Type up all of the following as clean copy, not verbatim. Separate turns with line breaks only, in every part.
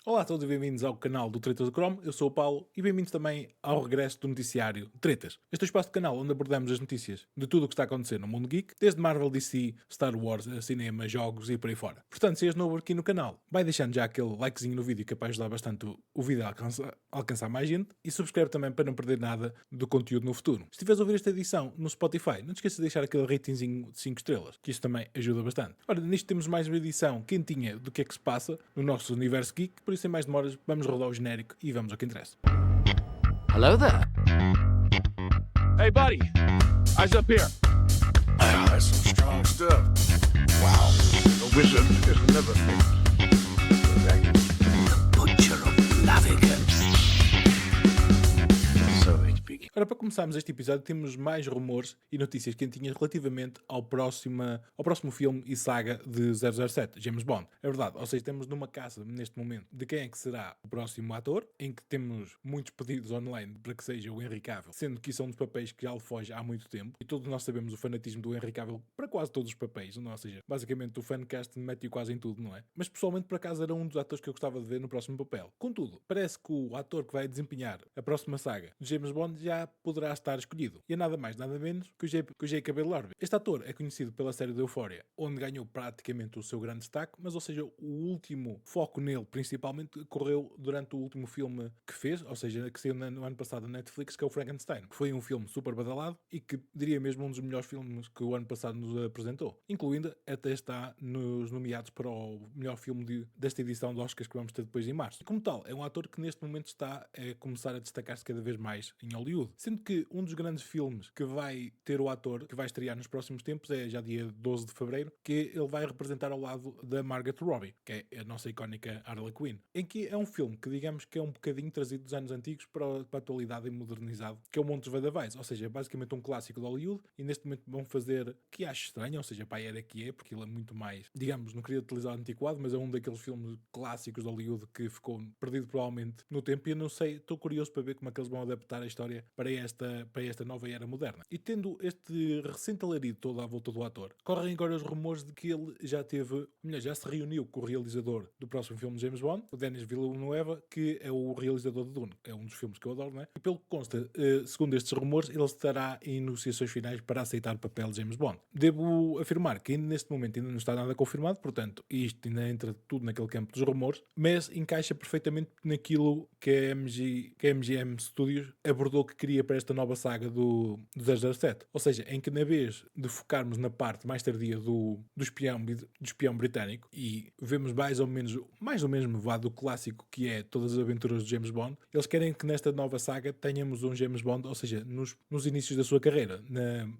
Olá a todos e bem-vindos ao canal do Tretas do Chrome, eu sou o Paulo e bem-vindos também ao regresso do noticiário Tretas. Este é o espaço do canal onde abordamos as notícias de tudo o que está acontecendo no mundo geek, desde Marvel, DC, Star Wars, cinema, jogos e por aí fora. Portanto, se és novo aqui no canal, vai deixando já aquele likezinho no vídeo que é para ajudar bastante o vídeo a alcançar mais gente e subscreve também para não perder nada do conteúdo no futuro. Se estiveres a ouvir esta edição no Spotify, não te esqueças de deixar aquele ratingzinho de 5 estrelas, que isso também ajuda bastante. Ora, nisto temos mais uma edição quentinha do que é que se passa no nosso universo geek, por isso sem mais demoras, vamos rodar o genérico e vamos ao que interessa.
Hello there.
Hey, buddy. Eyes up here.
Ah, that's some strong stuff. Wow. A wizard is never
Butcher of Blaviken.
So it begins.
Ora, para começarmos este episódio, temos mais rumores e notícias quentinhas relativamente ao próximo filme e saga de 007, James Bond. É verdade, ou seja, temos numa caça neste momento de quem é que será o próximo ator, em que temos muitos pedidos online para que seja o Henry Cavill, sendo que isso é um dos papéis que já lhe foge há muito tempo, e todos nós sabemos o fanatismo do Henry Cavill para quase todos os papéis, não é? Ou seja, basicamente o fancast mete-o quase em tudo, não é? Mas pessoalmente, por acaso, era um dos atores que eu gostava de ver no próximo papel. Contudo, parece que o ator que vai desempenhar a próxima saga de James Bond já poderá estar escolhido. E é nada mais, nada menos que o Jacob Elordi. Este ator é conhecido pela série de Euphoria, onde ganhou praticamente o seu grande destaque, mas ou seja, o último foco nele, principalmente, ocorreu durante o último filme que fez, ou seja, que saiu no ano passado na Netflix, que é o Frankenstein. Foi um filme super badalado e que diria mesmo um dos melhores filmes que o ano passado nos apresentou. Incluindo, até está nos nomeados para o melhor filme desta edição de Oscars que vamos ter depois em março. Como tal, é um ator que neste momento está a começar a destacar-se cada vez mais em Hollywood. Sendo que um dos grandes filmes que vai ter o ator, que vai estrear nos próximos tempos, é já dia 12 de fevereiro, que ele vai representar ao lado da Margot Robbie, que é a nossa icónica Harley Quinn. Em que é um filme que digamos que é um bocadinho trazido dos anos antigos para a atualidade e modernizado, que é o Montes Vadavais, ou seja, é basicamente um clássico de Hollywood, e neste momento vão fazer, que acho estranho, ou seja, para a era que é, porque ele é muito mais, digamos, não queria utilizar antiquado, mas é um daqueles filmes clássicos de Hollywood que ficou perdido provavelmente no tempo, e eu não sei, estou curioso para ver como é que eles vão adaptar a história para esta nova era moderna. E tendo este recente alarido todo à volta do ator, correm agora os rumores de que ele já se reuniu com o realizador do próximo filme de James Bond, o Denis Villeneuve, que é o realizador de Dune. É um dos filmes que eu adoro, não é? E pelo que consta, segundo estes rumores, ele estará em negociações finais para aceitar o papel de James Bond. Devo afirmar que neste momento ainda não está nada confirmado, portanto, isto ainda entra tudo naquele campo dos rumores, mas encaixa perfeitamente naquilo que a MGM Studios abordou que queria para esta nova saga do 007. Ou seja, em que na vez de focarmos na parte mais tardia do espião britânico e vemos mais ou menos vá do clássico que é todas as aventuras de James Bond, eles querem que nesta nova saga tenhamos um James Bond, ou seja, nos inícios da sua carreira,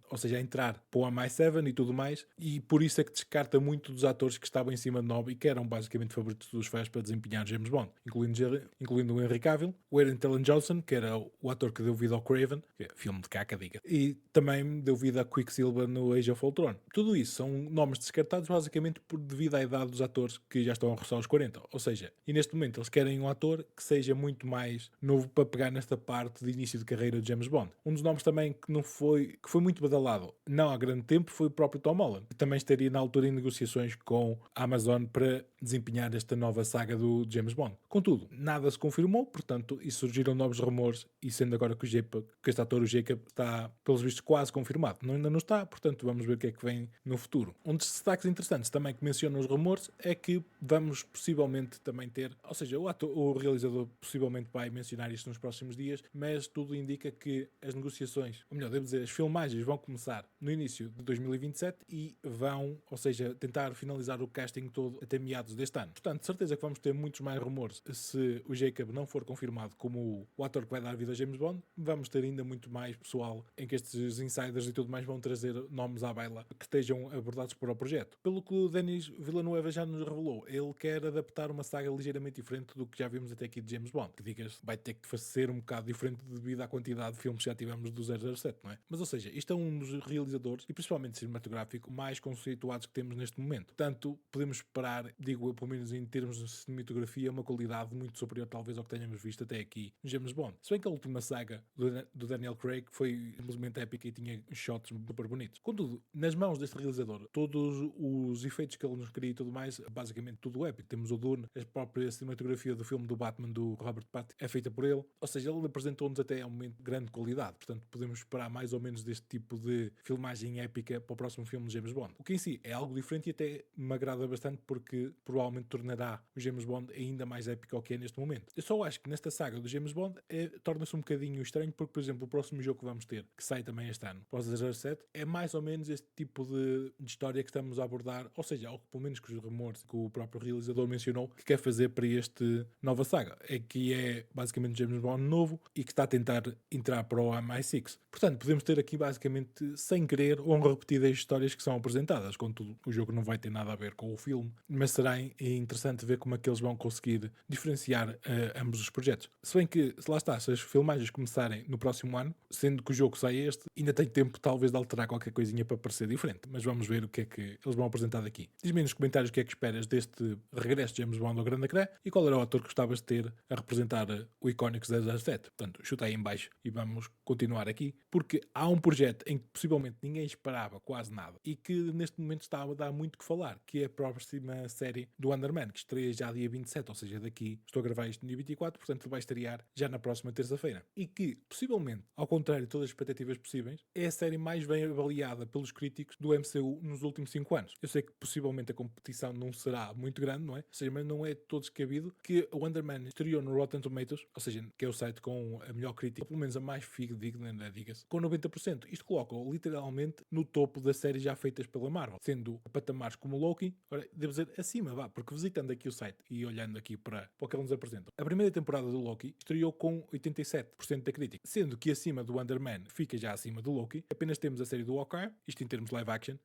ou seja, a entrar para o MI7 e tudo mais, e por isso é que descarta muito dos atores que estavam em cima de Nobby e que eram basicamente favoritos dos fãs para desempenhar James Bond, incluindo o Henry Cavill, o Aaron Taylor Johnson, que era o ator que deu vida ao Craven, que é filme de caca, diga, e também deu vida a Quicksilver no Age of Ultron. Tudo isso são nomes descartados basicamente devido à idade dos atores que já estão a roçar os 40, ou seja, e neste momento eles querem um ator que seja muito mais novo para pegar nesta parte de início de carreira de James Bond. Um dos nomes também que foi muito badalado, não há grande tempo, foi o próprio Tom Holland, que também estaria na altura em negociações com a Amazon para desempenhar esta nova saga do James Bond. Contudo, nada se confirmou, portanto, e surgiram novos rumores, e sendo agora que este ator, o Jacob, está, pelos vistos, quase confirmado. Ainda não está, portanto, vamos ver o que é que vem no futuro. Um dos destaques interessantes também que mencionam os rumores é que vamos possivelmente também ter, ou seja, o realizador possivelmente vai mencionar isto nos próximos dias, mas tudo indica que as negociações, ou melhor, devo dizer, as filmagens vão começar no início de 2027 e vão, ou seja, tentar finalizar o casting todo até meados deste ano. Portanto, de certeza que vamos ter muitos mais rumores se o Jacob não for confirmado como o ator que vai dar vida a James Bond. Vamos ter ainda muito mais pessoal em que estes insiders e tudo mais vão trazer nomes à baila que estejam abordados para o projeto. Pelo que o Denis Villeneuve já nos revelou, ele quer adaptar uma saga ligeiramente diferente do que já vimos até aqui de James Bond, que digas, vai ter que ser um bocado diferente devido à quantidade de filmes que já tivemos do 007, não é? Mas ou seja, isto é um dos realizadores, e principalmente cinematográfico, mais conceituados que temos neste momento. Portanto, podemos esperar, digo eu, pelo menos em termos de cinematografia, uma qualidade muito superior talvez ao que tenhamos visto até aqui no James Bond. Se bem que a última saga do Daniel Craig foi simplesmente épica e tinha shots super bonitos. Contudo, nas mãos deste realizador, todos os efeitos que ele nos cria e tudo mais, basicamente tudo épico. Temos o Dune, a própria cinematografia do filme do Batman do Robert Pattinson é feita por ele, ou seja, ele apresentou-nos até a um momento de grande qualidade, portanto podemos esperar mais ou menos deste tipo de filmagem épica para o próximo filme de James Bond. O que em si é algo diferente e até me agrada bastante porque provavelmente tornará o James Bond ainda mais épico ao que é neste momento. Eu só acho que nesta saga do James Bond torna-se um bocadinho estranho porque, por exemplo, o próximo jogo que vamos ter, que sai também este ano, para o 007, é mais ou menos este tipo de história que estamos a abordar, ou seja, algo pelo menos que os rumores que o próprio realizador mencionou que quer fazer para este nova saga, é que é basicamente James Bond novo e que está a tentar entrar para o MI6. Portanto, podemos ter aqui basicamente, sem querer, honra repetida as histórias que são apresentadas. Contudo, o jogo não vai ter nada a ver com o filme, mas será interessante ver como é que eles vão conseguir diferenciar ambos os projetos. Se bem que, lá está, se as filmagens começarem no próximo ano, sendo que o jogo sai este, ainda tem tempo talvez de alterar qualquer coisinha para parecer diferente, mas vamos ver o que é que eles vão apresentar daqui. Diz-me nos comentários o que é que esperas deste regresso de James Bond ao grande ecrã e qual era o ator que gostavas de ter a representar o icónico 007. Portanto, chuta aí em baixo e vamos continuar aqui, porque há um projeto em que possivelmente ninguém esperava quase nada e que neste momento está a dar muito que falar, que é a próxima série do Underman, que estreia já dia 27, ou seja, daqui, estou a gravar isto no dia 24, portanto vai estrear já na próxima terça-feira. E que, possivelmente, ao contrário de todas as expectativas possíveis, é a série mais bem avaliada pelos críticos do MCU nos últimos 5 anos. Eu sei que possivelmente a competição não será muito grande, não é? Ou seja, mas não é de todo descabido que o Underman estreou no Rotten Tomatoes, ou seja, que é o site com a melhor crítica, pelo menos a mais fidedigna, diga-se, com 90%. Isto coloca-o literalmente no topo das séries já feitas pela Marvel, sendo patamares como Loki, agora, devo dizer acima, vá, porque visitando aqui o site e olhando aqui para o que ele nos apresenta, a primeira temporada do Loki estreou com 87% da crítica, sendo que acima do Underman fica já acima do Loki, apenas temos a série do Hawkeye, isto em termos live action,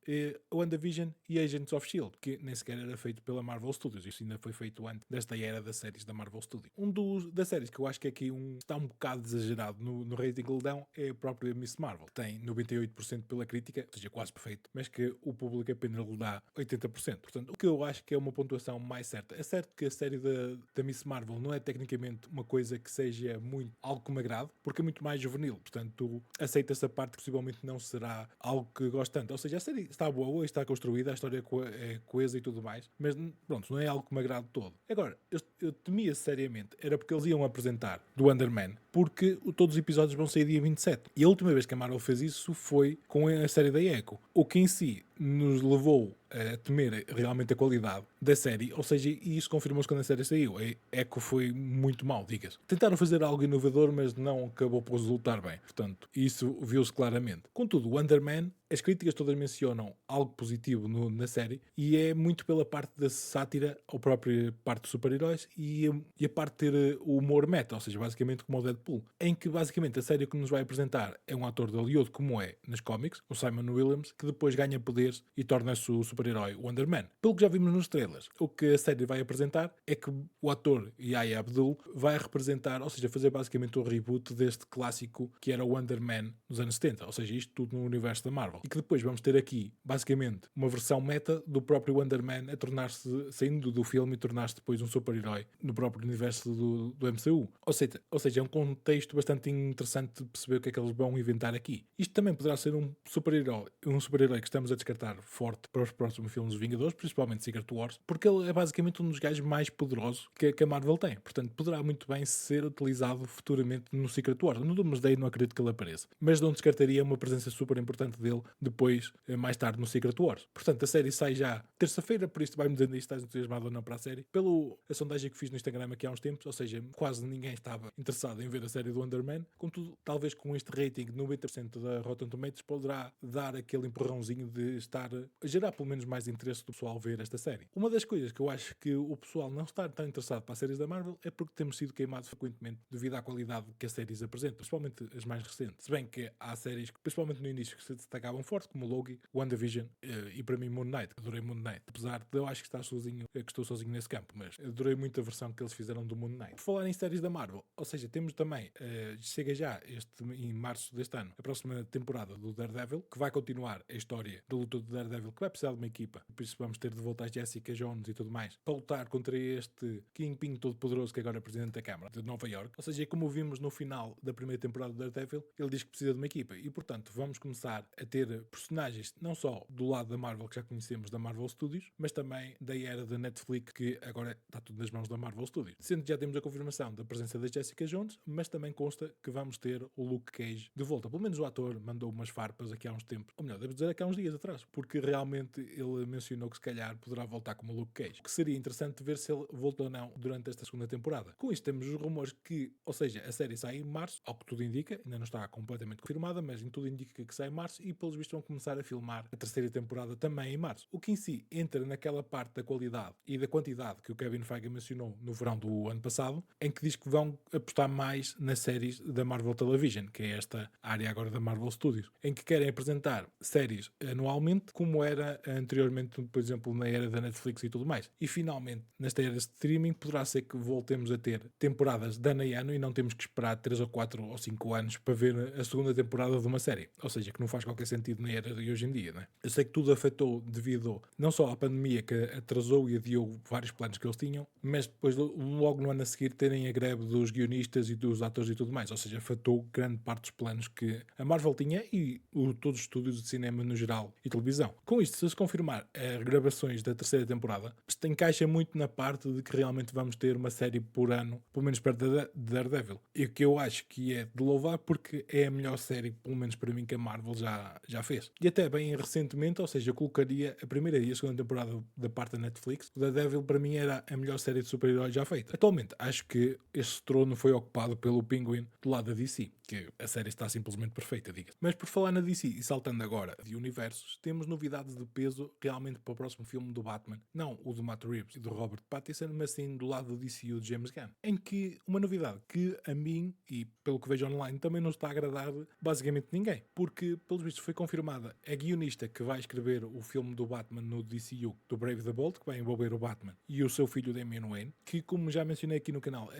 WandaVision e Agents of S.H.I.E.L.D., que nem sequer era feito pela Marvel Studios, isto ainda foi feito antes desta era das séries da Marvel Studios. Das séries que eu acho que aqui está um bocado exagerado no rating que lhe dão é a própria Miss Marvel, que tem 98% pela crítica, ou seja, quase perfeito, mas que o público apenas lhe dá 80%. Portanto, o que eu acho que é uma pontuação mais certa. É certo que a série da Miss Marvel não é tecnicamente uma coisa que seja muito algo que me agrade, porque é muito mais juvenil, portanto, aceita essa parte que possivelmente não será algo que gosto tanto. Ou seja, a série está boa, está construída, a história é coesa e tudo mais, mas pronto, não é algo que me agrade todo. Agora, eu temia seriamente, era porque eles iam apresentar do Underman, porque todos os episódios vão sair dia 27. E a última vez que a Marvel fez isso foi com a série da Echo, o que em si nos levou a temer realmente a qualidade da série, ou seja, e isso confirmou-se quando a série saiu. A Echo foi muito mal, diga-se. Tentaram fazer algo inovador, mas não acabou por resultar bem. Portanto, isso viu-se claramente. Contudo, o Underman, as críticas todas mencionam algo positivo na série e é muito pela parte da sátira, a própria parte dos super-heróis e a parte de ter o humor meta, ou seja, basicamente como o Deadpool, em que basicamente a série que nos vai apresentar é um ator de Hollywood como é nas cómics, o Simon Williams, que depois ganha poderes e torna-se o super-herói Wonder Man. Pelo que já vimos nos trailers, o que a série vai apresentar é que o ator Yahya Abdul vai representar, ou seja, fazer basicamente o reboot deste clássico que era o Wonder Man nos anos 70, ou seja, isto tudo no universo da Marvel. E que depois vamos ter aqui, basicamente, uma versão meta do próprio Wonder Man a tornar-se, saindo do filme e tornar-se depois um super-herói no próprio universo do MCU. Ou seja, é um contexto bastante interessante de perceber o que é que eles vão inventar aqui. Isto também poderá ser um super-herói que estamos a descartar forte para os próximos filmes dos Vingadores, principalmente Secret Wars, porque ele é basicamente um dos gajos mais poderosos que a Marvel tem. Portanto, poderá muito bem ser utilizado futuramente no Secret Wars. No Doomsday não acredito que ele apareça, mas não descartaria uma presença super importante dele depois, mais tarde, no Secret Wars. Portanto, a série sai já terça-feira, por isso vai-me dizendo se estás entusiasmado ou não para a série. Pela sondagem que fiz no Instagram aqui há uns tempos, ou seja, quase ninguém estava interessado em ver a série do Underman. Contudo, talvez com este rating de 90% da Rotten Tomatoes poderá dar aquele empurrãozinho de estar a gerar pelo menos mais interesse do pessoal ver esta série. Uma das coisas que eu acho que o pessoal não está tão interessado para as séries da Marvel é porque temos sido queimados frequentemente devido à qualidade que as séries apresentam, principalmente as mais recentes. Se bem que há séries que, principalmente no início, que se destacavam tão forte como Loki, WandaVision e para mim Moon Knight. Adorei Moon Knight, apesar de eu acho que estou sozinho nesse campo, mas adorei muito a versão que eles fizeram do Moon Knight. Por falar em séries da Marvel, ou seja, temos também, chega já em março deste ano, a próxima temporada do Daredevil, que vai continuar a história da luta do Daredevil, que vai precisar de uma equipa, por isso vamos ter de volta a Jessica Jones e tudo mais, para lutar contra este Kingpin todo poderoso que agora é presidente da Câmara de Nova York. Ou seja, como vimos no final da primeira temporada do Daredevil, ele diz que precisa de uma equipa e, portanto, vamos começar a ter personagens não só do lado da Marvel que já conhecemos da Marvel Studios, mas também da era da Netflix, que agora está tudo nas mãos da Marvel Studios. Sendo que já temos a confirmação da presença da Jessica Jones, mas também consta que vamos ter o Luke Cage de volta. Pelo menos o ator mandou umas farpas aqui há uns tempos, ou melhor, devo dizer aqui há uns dias atrás, porque realmente ele mencionou que se calhar poderá voltar como Luke Cage, que seria interessante ver se ele volta ou não durante esta segunda temporada. Com isto temos os rumores que, ou seja, a série sai em março, ao que tudo indica, ainda não está completamente confirmada, mas em tudo indica que sai em março e pelos vistos vão começar a filmar a terceira temporada também em março. O que em si entra naquela parte da qualidade e da quantidade que o Kevin Feige mencionou no verão do ano passado, em que diz que vão apostar mais nas séries da Marvel Television, que é esta área agora da Marvel Studios, em que querem apresentar séries anualmente, como era anteriormente, por exemplo, na era da Netflix e tudo mais. E finalmente, nesta era de streaming, poderá ser que voltemos a ter temporadas de ano em ano e não temos que esperar 3 ou 4 ou 5 anos para ver a segunda temporada de uma série. Ou seja, que não faz qualquer sentido na era de hoje em dia, né? Eu sei que tudo afetou devido não só à pandemia, que atrasou e adiou vários planos que eles tinham, mas depois logo no ano a seguir terem a greve dos guionistas e dos atores e tudo mais. Ou seja, afetou grande parte dos planos que a Marvel tinha e todos os estúdios de cinema no geral e televisão. Com isto, se se confirmar as gravações da terceira temporada, isto encaixa muito na parte de que realmente vamos ter uma série por ano, pelo menos perto de Daredevil. E o que eu acho que é de louvar, porque é a melhor série, pelo menos para mim, que a Marvel já fez. E até bem recentemente, ou seja, eu colocaria a primeira e a segunda temporada da parte da Netflix. O Daredevil para mim era a melhor série de super-heróis já feita. Atualmente, acho que este trono foi ocupado pelo Penguin do lado da DC, que a série está simplesmente perfeita, diga-se. Mas por falar na DC e saltando agora de universos, temos novidades de peso realmente para o próximo filme do Batman. Não o do Matt Reeves e do Robert Pattinson, mas sim do lado do DCU de James Gunn. Em que uma novidade que a mim, e pelo que vejo online, também não está a agradar basicamente ninguém. Porque, pelos vistos, foi confirmada a guionista que vai escrever o filme do Batman no DCU, do Brave the Bold, que vai envolver o Batman, e o seu filho Damian Wayne, que, como já mencionei aqui no canal,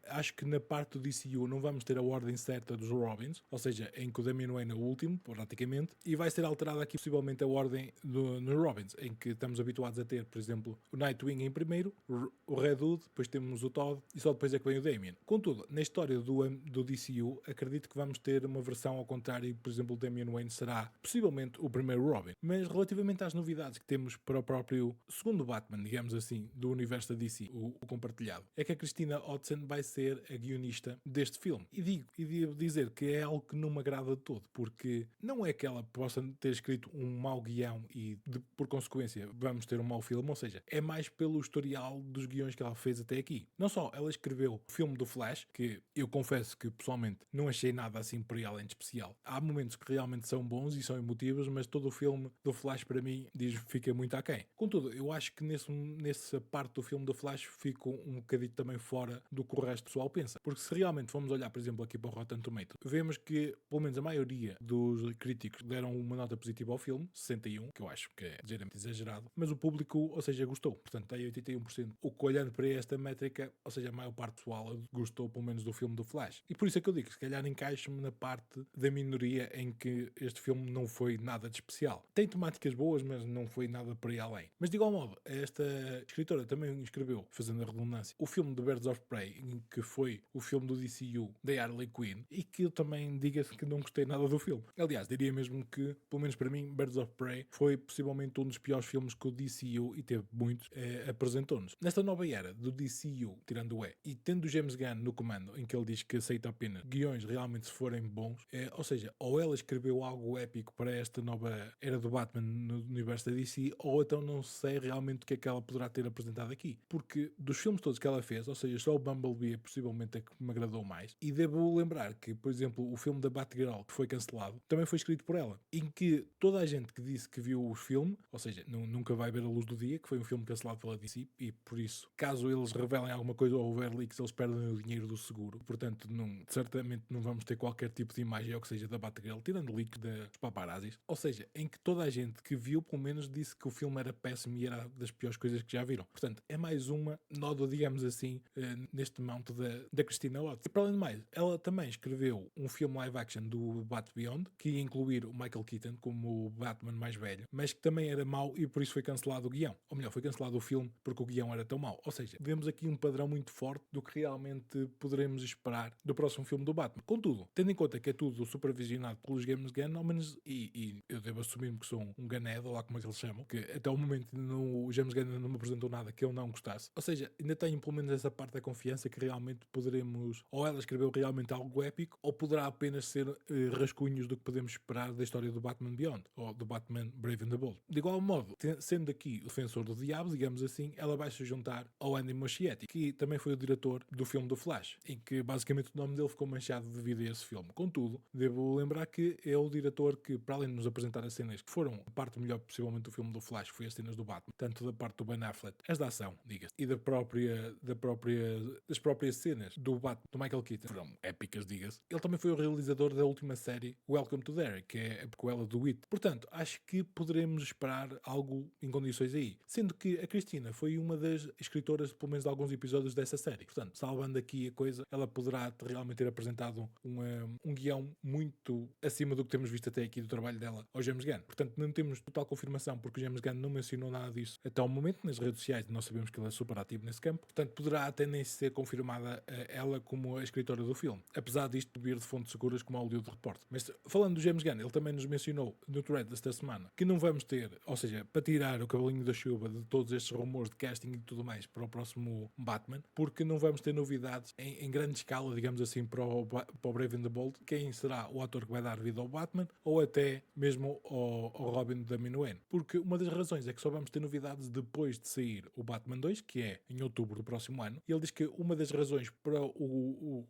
acho que na parte do DCU não vamos ter a ordem certa dos Robins, ou seja, em que o Damian Wayne é o último, praticamente, e vai ser alterada aqui possivelmente a ordem no Robins, em que estamos habituados a ter, por exemplo, o Nightwing em primeiro, o Red Hood, depois temos o Todd, e só depois é que vem o Damian. Contudo, na história do DCU, acredito que vamos ter uma versão ao contrário, e, por exemplo, o Damian Wayne será possivelmente o primeiro Robin. Mas relativamente às novidades que temos para o próprio segundo Batman, digamos assim, do universo da DC, o compartilhado, é que a Christina Hodson vai ser a guionista deste filme. E devo dizer que é algo que não me agrada de todo, porque não é que ela possa ter escrito um mau guião e, por consequência, vamos ter um mau filme, ou seja, é mais pelo historial dos guiões que ela fez até aqui. Não só ela escreveu o filme do Flash, que eu confesso que pessoalmente não achei nada assim por aí além de especial. Há momentos que realmente são bons e são emotivos, mas todo o filme do Flash para mim fica muito aquém. Contudo, eu acho que nessa parte do filme do Flash fico um bocadinho também fora do que o resto do pessoal pensa. Porque se realmente formos olhar, por exemplo, aqui para o Rotten Tomatoes, vemos que pelo menos a maioria dos críticos deram uma nota positiva ao filme, 61, que eu acho que é ligeiramente exagerado, mas o público, ou seja, gostou. Portanto, tem 81%. O que, olhando para esta métrica, ou seja, a maior parte pessoal gostou pelo menos do filme do Flash. E por isso é que eu digo, se calhar encaixo-me na parte da minoria em que este filme não foi nada de especial. Tem temáticas boas, mas não foi nada por aí além. Mas de igual modo, esta escritora também escreveu, fazendo a redundância, o filme de Birds of Prey, que foi o filme do DCU da Harley Quinn, e que eu também diga-se que não gostei nada do filme. Aliás, diria mesmo que, pelo menos para mim, Birds of Prey foi possivelmente um dos piores filmes que o DCU, e teve muitos, apresentou-nos. Nesta nova era do DCU, tirando o e tendo o James Gunn no comando, em que ele diz que aceita apenas guiões realmente se forem bons, ou seja, ou ela escreveu algo épico para esta nova era do Batman no universo da DC, ou então não sei realmente o que é que ela poderá ter apresentado aqui. Porque dos filmes todos que ela fez, ou seja, só o Bumblebee é possivelmente a que me agradou mais. E devo lembrar que, por exemplo, o filme da Batgirl, que foi cancelado, também foi escrito por ela, em que toda a gente que disse que viu o filme, ou seja, nunca vai ver a luz do dia, que foi um filme cancelado pela DC, e por isso, caso eles revelem alguma coisa ou houver leaks, eles perdem o dinheiro do seguro. Portanto, certamente não vamos ter qualquer tipo de imagem ou que seja da Batgirl, tirando leaks dos paparazzis, ou seja, em que toda a gente que viu pelo menos disse que o filme era péssimo e era das piores coisas que já viram. Portanto, é mais uma nódoa, digamos assim, neste manto da Christina Ricci. E para além de mais, ela também escreveu um filme live action do Bat Beyond, que ia incluir o Michael Keaton como o Batman mais velho, mas que também era mau e por isso foi cancelado o guião. Ou melhor, foi cancelado o filme porque o guião era tão mau. Ou seja, vemos aqui um padrão muito forte do que realmente poderemos esperar do próximo filme do Batman. Contudo, tendo em conta que é tudo supervisionado pelos James Gunn, ao menos, e eu devo assumir-me que sou um Gunhead, ou lá como é que eles chamam, que até o momento o James Gunn não me apresentou nada que eu não gostasse. Ou seja, ainda tenho pelo menos essa parte da confiança que realmente poderemos, ou ela escreveu realmente algo épico, ou poderá apenas ser rascunhos do que podemos esperar da história do Batman Beyond, ou do Batman Brave and the Bold. De igual modo, sendo aqui o defensor do diabo, digamos assim, ela vai se juntar ao Andy Muschietti, que também foi o diretor do filme do Flash, em que basicamente o nome dele ficou manchado devido a esse filme. Contudo, devo lembrar que é o diretor que, para além de nos apresentar as cenas que foram a parte melhor possivelmente do filme do Flash, foi as cenas do Batman, tanto da parte do Ben Affleck, as da ação, diga-se, e das próprias cenas do Batman, do Michael Keaton, foram épicas, diga-se. Ele também foi o realizador da última série Welcome to Derry, que é a prequela do It. Portanto, acho que poderemos esperar algo em condições aí. Sendo que a Cristina foi uma das escritoras, pelo menos de alguns episódios dessa série. Portanto, salvando aqui a coisa, ela poderá realmente ter apresentado um guião muito acima do que temos visto até aqui do trabalho dela ao James Gunn. Portanto, não temos total confirmação porque o James Gunn não mencionou nada disso até ao momento. Nas redes sociais nós sabemos que ele é super ativo nesse campo. Portanto, poderá até nem ser confirmada ela como a escritora do filme. Apesar disto vir de fontes seguras como a Hollywood Report. Mas falando do James Gunn, ele também nos mencionou no thread desta semana que não vamos ter, ou seja, para tirar o cavalinho da chuva de todos estes rumores de casting e tudo mais para o próximo Batman, porque não vamos ter novidades em grande escala, digamos assim, para o Brave and the Bold, quem será o ator que vai dar vida ao Batman, ou até mesmo ao Robin da Minuane. Porque uma das razões é que só vamos ter novidades depois de sair o Batman 2, que é em outubro do próximo ano, e ele diz que uma das razões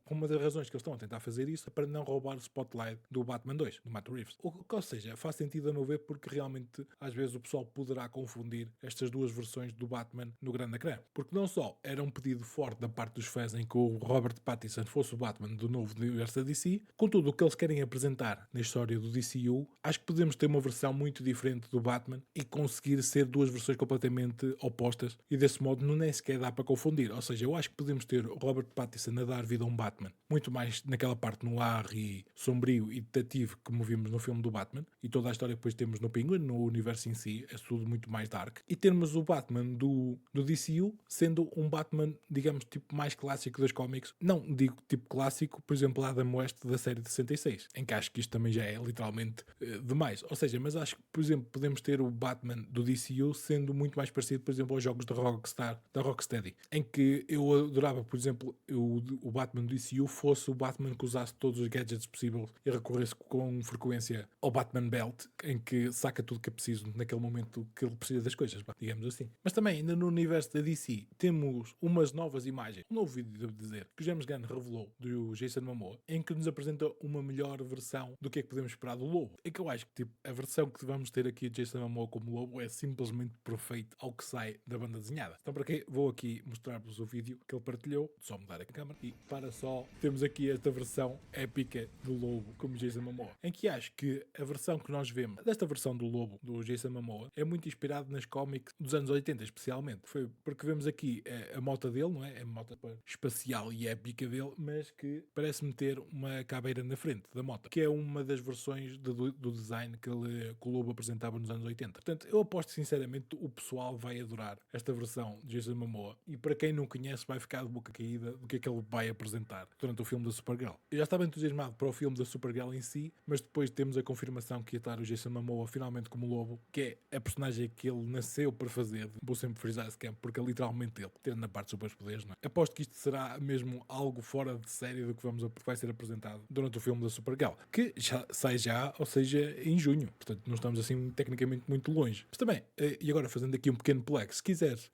uma das razões que eles estão a tentar fazer isso é para não roubar o spotlight do Batman 2, do Matt Reeves. Ou seja, faz sentido a meu ver, porque realmente às vezes o pessoal poderá confundir estas duas versões do Batman no grande ecrã. Porque não só era um pedido forte da parte dos fãs em que o Robert Pattinson fosse o Batman do novo universo da DC, contudo o que eles querem apresentar na história do DCU, acho que podemos ter uma versão muito diferente do Batman e conseguir ser duas versões completamente opostas e desse modo não nem sequer dá para confundir. Ou seja, eu acho que podemos ter o Robert Pattinson a dar vida a um Batman muito mais naquela parte no ar e sombrio e detetive como vimos no filme do Batman, e toda a história que depois temos no Penguin, no universo em si, é tudo muito mais dark. E termos o Batman do DCU sendo um Batman, digamos, tipo mais clássico dos cómics. Não digo tipo clássico, por exemplo, Adam West da série de 66, em que acho que isto também já é literalmente demais. Ou seja, mas acho que, por exemplo, podemos ter o Batman do DCU sendo muito mais parecido, por exemplo, aos jogos da Rocksteady, em que eu adorava, por exemplo, o Batman do DCU fosse o Batman que usasse todos os gadgets possíveis e recorresse com frequência ao Batman Belt, em que saca tudo que é preciso naquele momento que ele precisa das coisas, digamos assim. Mas também, ainda no universo da DC, temos umas novas imagens, um novo vídeo, devo dizer, que o James Gunn revelou do Jason Momoa, em que nos apresenta uma melhor versão do que é que podemos esperar do Lobo. É que eu acho que tipo, a versão que vamos ter aqui de Jason Momoa como Lobo é simplesmente perfeito ao que sai da banda desenhada. Então, para quem vou aqui mostrar-vos o vídeo que ele partilhou, só mudar a câmera e para só, temos aqui esta versão épica do Lobo como Jason Momoa, em que acho que a versão que nós vemos desta versão do Lobo do Jason Momoa é muito inspirado nas cómics dos anos 80 especialmente. Foi porque vemos aqui a moto dele, não é? A moto espacial e épica dele, mas que parece-me ter uma caveira na frente da moto, que é uma das versões do design que o Lobo apresentava nos anos 80. Portanto, eu aposto sinceramente o pessoal vai adorar esta versão de Jason Momoa, e para quem não conhece vai ficar de boca caída do que é que ele vai apresentar durante o filme da Supergirl. Eu já estava entusiasmado para o filme da Supergirl em si, mas depois temos a confirmação que ia estar o Jason Momoa finalmente como Lobo, que é a personagem que ele nasceu para fazer. Vou sempre frisar esse campo, porque é literalmente ele, tendo na parte dos superpoderes, não é? Aposto que isto será mesmo algo fora de série do que vai ser apresentado durante o filme da Supergirl, que já sai ou seja, em junho. Portanto, não estamos assim tecnicamente muito longe. Mas também, e agora fazendo aqui um pequeno plex, se quiseres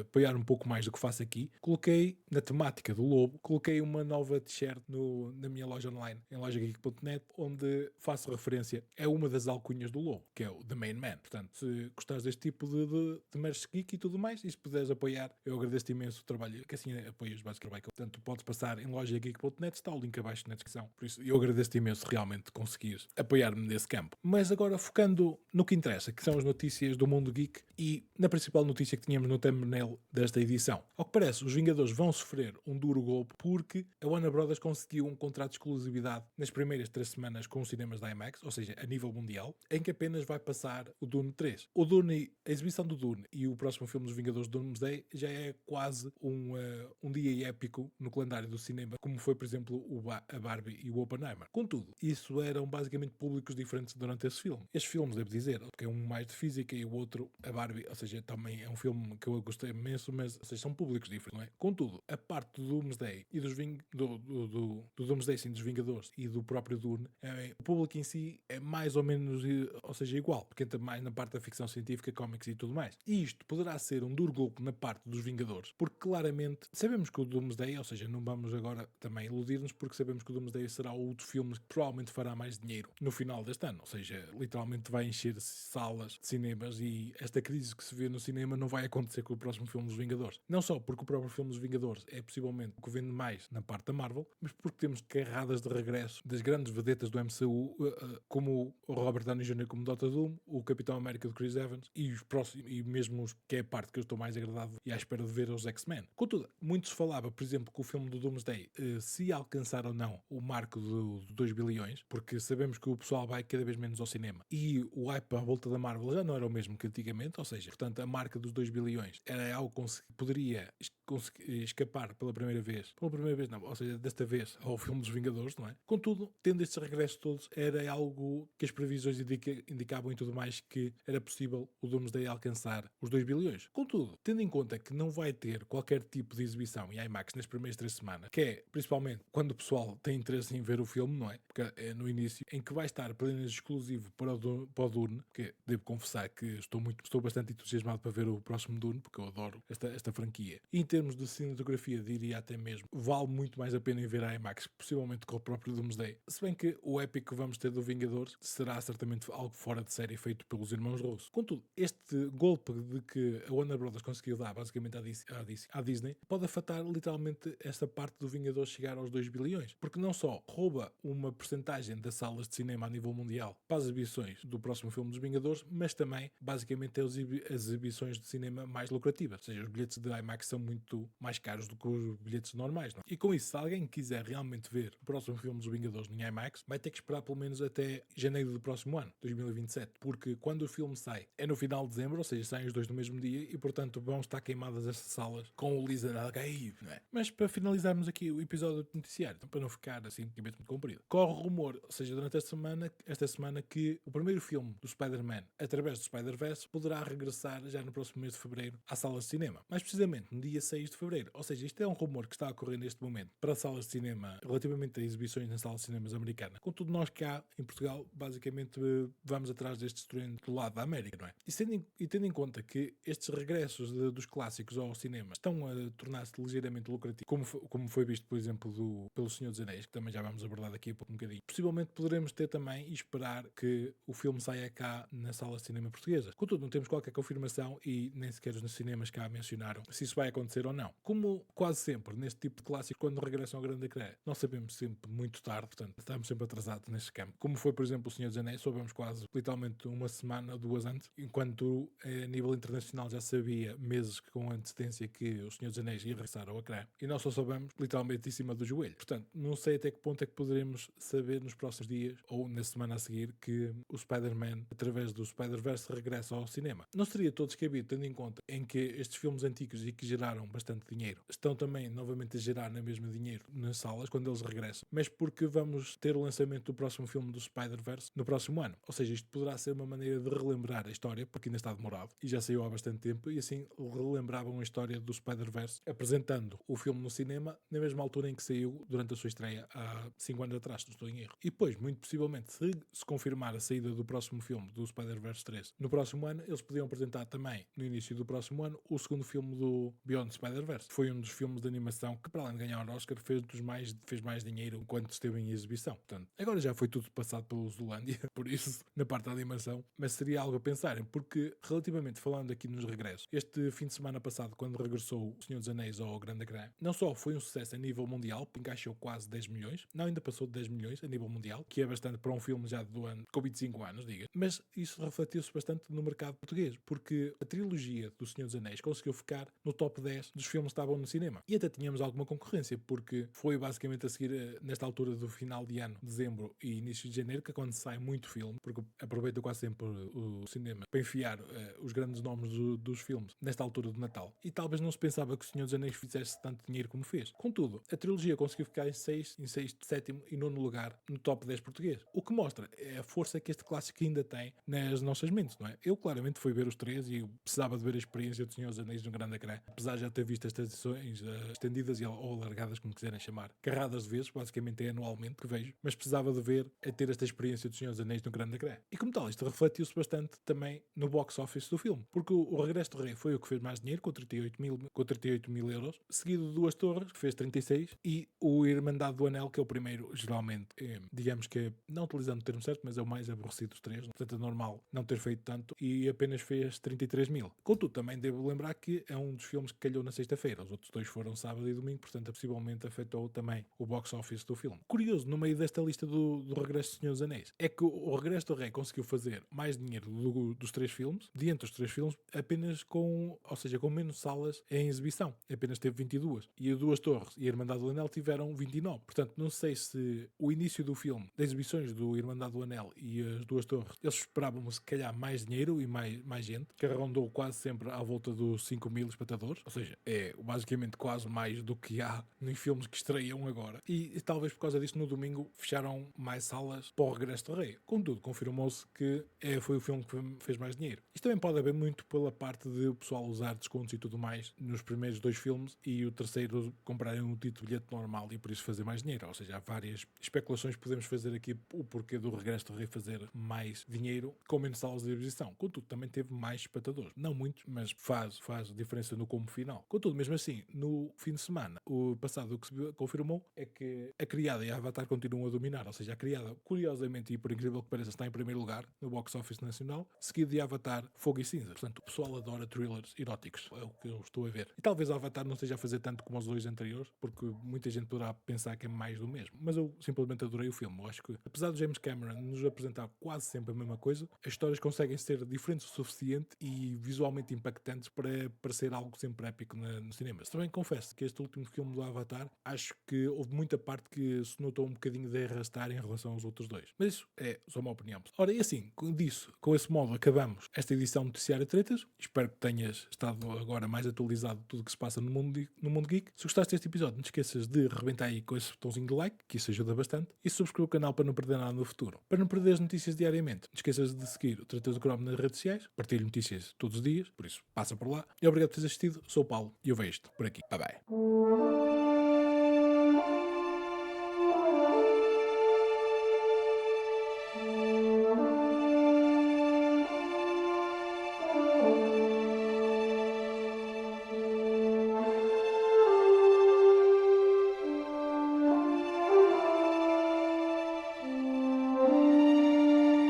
apoiar um pouco mais do que faço aqui, coloquei na temática do Lobo, coloquei uma nova t-shirt na minha loja online, em lojageek.net, onde faço referência a uma das alcunhas do Lobo, que é o The Main Man. Portanto, se gostares deste tipo de merch geek e tudo mais, e se puderes apoiar, eu agradeço-te imenso o trabalho, que assim apoias basicamente o trabalho. Portanto, tu podes passar em lojageek.net, está o link abaixo na descrição. Por isso, eu agradeço-te imenso realmente conseguires apoiar apoiar-me nesse campo. Mas agora focando no que interessa, que são as notícias do mundo geek e na principal notícia que tínhamos no thumbnail desta edição. Ao que parece, os Vingadores vão sofrer um duro golpe porque a Warner Bros. Conseguiu um contrato de exclusividade nas primeiras 3 semanas com os cinemas da IMAX, ou seja, a nível mundial, em que apenas vai passar o Dune 3. A exibição do Dune e o próximo filme dos Vingadores Doomsday já é quase um dia épico no calendário do cinema, como foi, por exemplo, a Barbie e o Oppenheimer. Contudo, isso eram basicamente públicos diferentes durante esse filme. Estes filmes, devo dizer, porque é um mais de física e o outro, a Barbie, ou seja, também é um filme que eu gostei imenso, mas ou seja, são públicos diferentes, não é? Contudo, a parte do Doomsday e do Doomsday, sim, dos Vingadores e do próprio Dune, o público em si é mais ou menos, ou seja, igual, porque entra mais na parte da ficção científica, cómics e tudo mais. E isto poderá ser um duro golpe na parte dos Vingadores, porque claramente sabemos que o Doomsday, ou seja, não vamos agora também iludir-nos, porque sabemos que o Doomsday será o outro filme que provavelmente fará mais dinheiro no final deste ano, ou seja, literalmente vai encher salas de cinemas e esta crise que se vê no cinema não vai acontecer com o próximo filme dos Vingadores. Não só porque o próprio filme dos Vingadores é possivelmente o que vende mais na parte da Marvel, mas porque temos carradas de regresso das grandes vedetas do MCU, como o Robert Downey Jr. como Dr. Doom, o Capitão América do Chris Evans e os próximos, e mesmo os que é a parte que eu estou mais agradado e à espera de ver os X-Men. Contudo, muito se falava, por exemplo, que o filme do Doomsday se ia alcançar ou não o marco de 2 bilhões, porque sabemos que o pessoal vai cada vez menos ao cinema e o hype à volta da Marvel já não era o mesmo que antigamente, ou seja, portanto, a marca dos 2 bilhões era algo que poderia escapar pela primeira vez não, ou seja, desta vez ao filme dos Vingadores, não é? Contudo, tendo estes regressos todos, era algo que as previsões indicavam e tudo mais que era possível o Doomsday alcançar os 2 bilhões. Contudo, tendo em conta que não vai ter qualquer tipo de exibição em IMAX nas primeiras 3 semanas, que é principalmente quando o pessoal tem interesse em ver o filme, não é? Porque é no início, em que vai estar apenas exclusivo para o Dune, que devo confessar que estou bastante entusiasmado para ver o próximo Dune, porque eu adoro esta franquia. E em termos de cinematografia, diria até mesmo, vale muito mais a pena ir ver a IMAX, possivelmente com o próprio Doomsday. Se bem que o épico que vamos ter do Vingadores será certamente algo fora de série feito pelos irmãos Russo. Contudo, este golpe de que a Warner Bros. Conseguiu dar basicamente à Disney pode afetar literalmente esta parte do Vingadores chegar aos 2 bilhões, porque não só rouba uma porcentagem das salas de cinema a nível mundial para as exibições do próximo filme dos Vingadores, mas também basicamente é as exibições de cinema mais lucrativas, ou seja, os bilhetes de IMAX são muito mais caros do que os bilhetes normais, não? E com isso, se alguém quiser realmente ver o próximo filme dos Vingadores em IMAX, vai ter que esperar pelo menos até janeiro do próximo ano, 2027, porque quando o filme sai é no final de dezembro, ou seja, saem os dois no mesmo dia e portanto vão estar queimadas estas salas com o laser a cair, não é? Mas para finalizarmos aqui o episódio do noticiário, para não ficar assim muito comprido, corre o rumor, ou seja, durante esta semana que o primeiro filme do Spider-Man através do Spider-Verse poderá regressar já no próximo mês de fevereiro às salas de cinema, mais precisamente no dia 6 de fevereiro, ou seja, isto é um rumor que está a ocorrer neste momento para salas de cinema relativamente a exibições nas salas de cinemas americanas. Contudo, nós cá em Portugal basicamente vamos atrás destes trend do lado da América, não é? E tendo em conta que estes regressos dos clássicos ao cinema estão a tornar-se ligeiramente lucrativos, como foi visto, por exemplo, pelo Senhor dos Anéis, que também já vamos abordar daqui a pouco um bocadinho, possivelmente poderemos ter também e esperar que o filme saia cá nas salas de cinema portuguesas. Contudo, não temos qualquer confirmação e nem sequer os cinemas cá mencionaram se isso vai acontecer ou não. Como quase sempre neste tipo de clássico, quando regressam ao grande ecrã, nós sabemos sempre muito tarde, portanto, estamos sempre atrasados neste campo. Como foi, por exemplo, o Senhor dos Anéis, soubemos quase literalmente uma semana ou 2 antes, enquanto a nível internacional já sabia meses com antecedência que o Senhor dos Anéis ia regressar ao ecrã e nós só soubemos literalmente em cima do joelho. Portanto, não sei até que ponto é que poderemos saber nos próximos dias ou na semana a seguir que o Spider-Man, através do Spider-Verse, regressa ao cinema. Não seria todo descabido, tendo em conta em que estes filmes antigos e que geraram bastante dinheiro estão também novamente a gerar na mesma dinheiro nas salas quando eles regressam, mas porque vamos ter o lançamento do próximo filme do Spider-Verse no próximo ano. Ou seja, isto poderá ser uma maneira de relembrar a história, porque ainda está demorado e já saiu há bastante tempo, e assim relembravam a história do Spider-Verse apresentando o filme no cinema na mesma altura em que saiu durante a sua estreia há 5 anos atrás, não estou em erro. E depois, muito possivelmente, se confirmar a saída do próximo filme do Spider-Verse 3 no próximo ano, eles podiam apresentar também no início do próximo ano o segundo filme do Beyond Spider-Verse. Foi um dos filmes de animação que, para além de ganhar o Oscar, fez mais dinheiro enquanto esteve em exibição. Portanto, agora já foi tudo passado pelo Zolândia, por isso, na parte da animação, mas seria algo a pensarem, porque relativamente falando aqui nos regressos, este fim de semana passado, quando regressou o Senhor dos Anéis ao grande ecrã, não só foi um sucesso a nível mundial, encaixou quase 10 milhões, não, ainda passou de 10 milhões a nível mundial, que é bastante para um filme já do ano com 25 anos, diga. Mas isso refletiu-se bastante no mercado português, porque a trilogia do Senhor dos Anéis conseguiu ficar no top 10 dos filmes que estavam no cinema. E até tínhamos alguma concorrência, porque foi basicamente a seguir, nesta altura do final de ano, dezembro e início de janeiro, que é quando sai muito filme, porque aproveita quase sempre o cinema para enfiar os grandes nomes dos filmes nesta altura do Natal. E talvez não se pensava que o Senhor dos Anéis fizesse tanto dinheiro como fez. Contudo, a trilogia conseguiu ficar em 6º, 7º e 9º lugar no top 10 português. O que mostra é a força que este clássico ainda tem nas nossas mentes, não é? Eu claramente fui ver os três e eu precisava de ver a experiência do Senhor dos Anéis no Grande Ecrã, apesar de já ter visto estas edições estendidas ou alargadas, como quiserem chamar, carradas de vezes, basicamente é anualmente que vejo, mas precisava de ver a ter esta experiência do Senhor dos Anéis no Grande Ecrã. E como tal, isto refletiu-se bastante também no box office do filme, porque o Regresso do Rei foi o que fez mais dinheiro, com 38 mil euros, seguido de Duas Torres, que fez 36, e o Irmandade do Anel, que é o primeiro, geralmente, digamos que, não utilizando o termo certo, mas é o mais aborrecido dos três, portanto é normal não ter feito tanto, e apenas fez 33 mil. Contudo, também devo lembrar que é um dos filmes que calhou na sexta-feira, os outros dois foram sábado e domingo, portanto possivelmente afetou também o box office do filme. Curioso, no meio desta lista do Regresso do Senhor dos Anéis, é que o Regresso do Rei conseguiu fazer mais dinheiro dos três filmes, de entre os três filmes, apenas com menos salas em exibição, apenas teve 22, e o Duas Torres e a Irmandade do Anel tiveram 29, portanto não sei se o início do filme, das exibições do Irmandade do Anel e as Duas Torres, eles esperavam se calhar mais dinheiro e mais gente, que arredondou quase sempre à volta dos 5 mil espectadores, ou seja, é basicamente quase mais do que há nos filmes que estreiam agora, e talvez por causa disso no domingo fecharam mais salas para o Regresso do Rei. Contudo, confirmou-se que foi o filme que fez mais dinheiro. Isto também pode haver muito pela parte de o pessoal usar descontos e tudo mais nos primeiros dois filmes e o terceiro comprarem um título de bilhete normal e por isso fazer mais dinheiro. Ou seja, há várias especulações que podemos fazer aqui o porquê do Regresso do Rei fazer mais dinheiro com menos salas de exibição. Contudo, também teve mais espectadores. Não muitos, mas faz diferença no combo final. Contudo, mesmo assim, no fim de semana, o passado o que se confirmou é que a Criada e a Avatar continuam a dominar. Ou seja, a Criada, curiosamente e por incrível que pareça, está em primeiro lugar no box office nacional, seguido de Avatar, Fogo e Cinza. Portanto, o pessoal adora thrillers eróticos. É o que eu estou a ver. E talvez a Avatar não esteja a fazer tanto como os dois anteriores, porque muita gente poderá pensar que é mais do mesmo. Mas eu simplesmente adorei o filme. Eu acho que, apesar de James Cameron nos apresentar quase sempre a mesma coisa, as histórias conseguem ser diferentes o suficiente e visualmente impactantes para parecer algo sempre épico no cinema. Também confesso que este último filme do Avatar, acho que houve muita parte que se notou um bocadinho de arrastar em relação aos outros dois. Mas isso é só uma opinião. Ora, e assim, com esse modo, acabamos esta edição de Noticiário Tretas. Espero que tenhas estado agora mais atualizado de tudo o que se passa no mundo geek. Se gostaste deste episódio, não te esqueças de arrebentar aí com esse botãozinho de like, que isso ajuda bastante, e subscreve o canal para não perder nada no futuro. Para não perder as notícias diariamente, não te esqueças de seguir o Tretas do Chrome nas redes sociais, partilho notícias todos os dias, por isso passa por lá. E obrigado por teres assistido, sou o Paulo e eu vejo-te por aqui. Bye bye.